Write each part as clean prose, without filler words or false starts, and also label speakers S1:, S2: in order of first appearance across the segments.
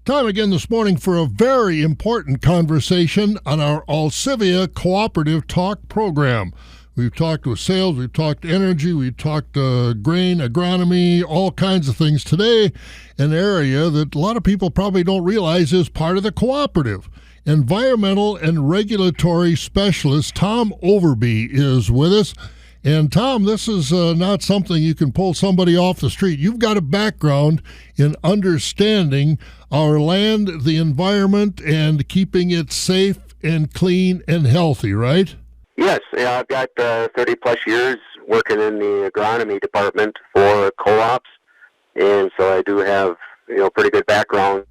S1: Time again this morning for a very important conversation on our ALCIVIA Cooperative Talk program. We've talked with sales, we've talked energy, we've talked grain, agronomy, all kinds of things. Today, an area that a lot of people probably don't realize is part of the cooperative. Environmental and regulatory specialist Tom Overby is with us. And Tom, this is not something you can pull somebody off the street. You've got a background in understanding our land, the environment, and keeping it safe and clean and healthy, right?
S2: Yes, I've got 30-plus years working in the agronomy department for co-ops, and so I do have pretty good background.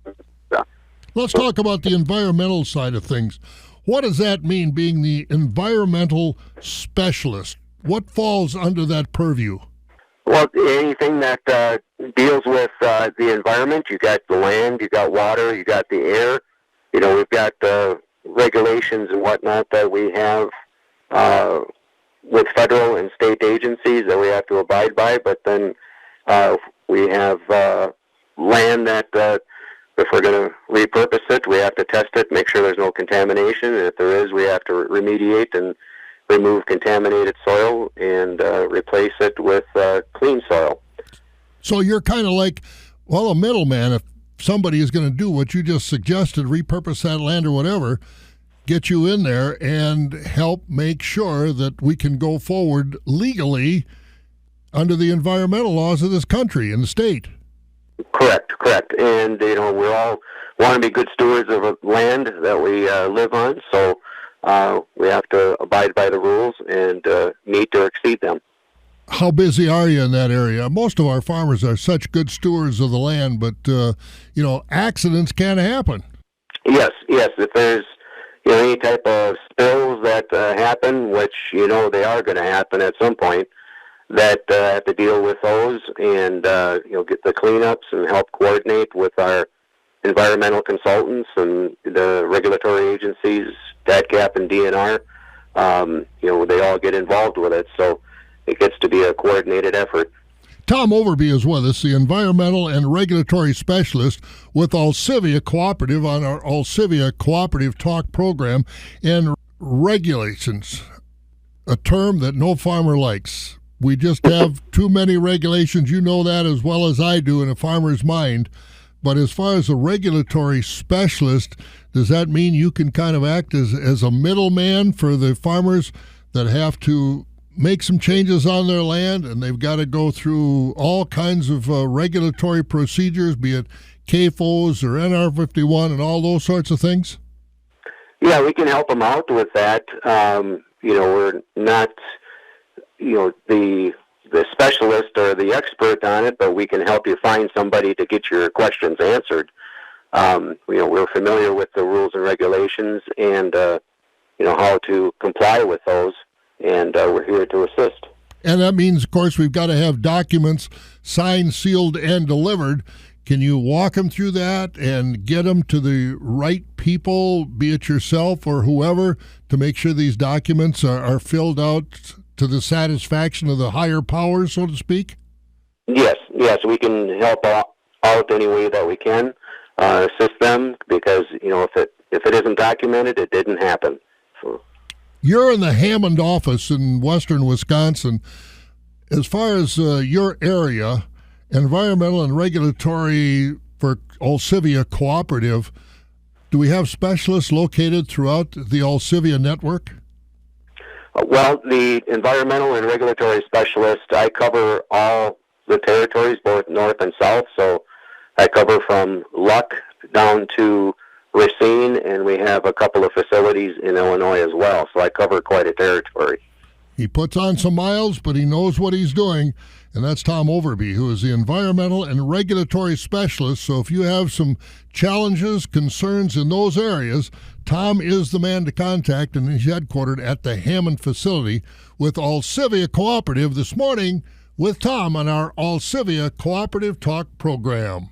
S1: Let's talk about the environmental side of things. What does that mean, being the environmental specialist? What falls under that purview?
S2: Well, anything that deals with the environment. You got the land, you got water, you got the air. We've got regulations and whatnot that we have with federal and state agencies that we have to abide by. But then we have land that if we're going to repurpose it, we have to test it, make sure there's no contamination. And if there is, we have to remediate and remove contaminated soil and replace it with clean soil.
S1: So you're kind of like, a middleman. If somebody is going to do what you just suggested, repurpose that land or whatever, get you in there and help make sure that we can go forward legally under the environmental laws of this country and the state.
S2: Correct. And, we all want to be good stewards of land that we live on, so we have to abide by the rules and meet or exceed them.
S1: How busy are you in that area? Most of our farmers are such good stewards of the land, but, accidents can happen.
S2: Yes. If there's, any type of spills that happen, which, they are going to happen at some point, that have to deal with those and, get the cleanups and help coordinate with our environmental consultants and the regulatory agencies, DATCAP and DNR, they all get involved with it. So it gets to be a coordinated effort.
S1: Tom Overby is with us, the environmental and regulatory specialist with ALCIVIA Cooperative on our ALCIVIA Cooperative Talk program. And regulations, a term that no farmer likes. We just have too many regulations. You know that as well as I do in a farmer's mind. But as far as a regulatory specialist, does that mean you can kind of act as a middleman for the farmers that have to make some changes on their land and they've got to go through all kinds of regulatory procedures, be it CAFOs or NR51 and all those sorts of things?
S2: Yeah, we can help them out with that. We're not, the specialist or the expert on it, but we can help you find somebody to get your questions answered. We're familiar with the rules and regulations and, how to comply with those, and we're here to assist.
S1: And that means, of course, we've got to have documents signed, sealed, and delivered. Can you walk them through that and get them to the right people, be it yourself or whoever, to make sure these documents are filled out to the satisfaction of the higher powers, so to speak?
S2: Yes, we can help out any way that we can, assist them, because, if it isn't documented, it didn't happen. So.
S1: You're in the Hammond office in western Wisconsin. As far as your area, environmental and regulatory for ALCIVIA Cooperative, do we have specialists located throughout the ALCIVIA network?
S2: Well, the environmental and regulatory specialist, I cover all the territories, both north and south. So I cover from Luck down to Racine, and we have a couple of facilities in Illinois as well. So I cover quite a territory.
S1: He puts on some miles, but he knows what he's doing. And that's Tom Overby, who is the environmental and regulatory specialist. So if you have some challenges, concerns in those areas, Tom is the man to contact, and he's headquartered at the Hammond facility with ALCIVIA Cooperative this morning with Tom on our ALCIVIA Cooperative Talk program.